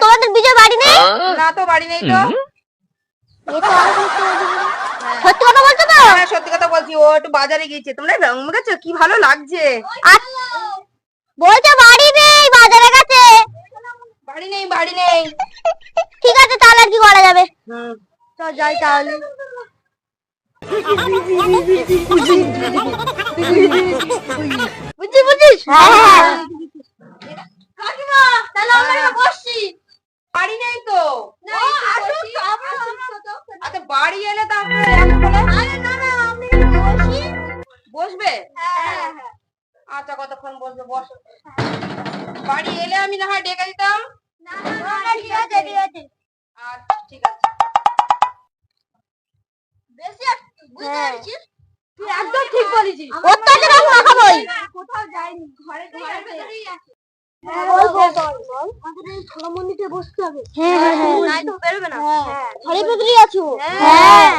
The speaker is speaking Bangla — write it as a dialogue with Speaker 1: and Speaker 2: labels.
Speaker 1: তোমাদের বিজয় বাড়ি নেই?
Speaker 2: না তো বাড়ি নেই তো।
Speaker 1: সত্যি কথা বলছো তো?
Speaker 2: হ্যাঁ সত্যি কথা বলছি, ও একটু বাজারে গিয়েছে। তোমরা রং মেখেছো, কি ভালো লাগছে।
Speaker 1: বলছে বাড়ি নেই, বাজারে গেছে।
Speaker 2: বাড়ি নেই, বাড়ি নেই।
Speaker 1: ঠিক আছে, তাহলে আর কি করা যাবে? চল যাই তাহলে। বুঝছিস? হ্যাঁ কাকিমা, তাহলে আমরা বসছি।
Speaker 2: বাড়ি নেই তো। আচ্ছা বাড়ি এলে তাহলে বসবে। আচ্ছা কতক্ষণ বসবে, বসো। বাড়ি এলে আমি না হয় ডেকে দিতাম।
Speaker 1: ঠিক আছে ঠিক আছে।
Speaker 2: আচ্ছা ঠিক আছে।
Speaker 1: বেশি বুঝতে পারছিস? তুই একদম ঠিক বলেছিস। অত্যাচার আমি মাখাবই। কোথাও যাইনি, ঘরে ভেতরেই আছে। আমাদের এই খোলা মন্দিরে বসতে হবে। হ্যাঁ, নাই তো বেরোবে না। ঘরের ভেতরেই আছো। হ্যাঁ,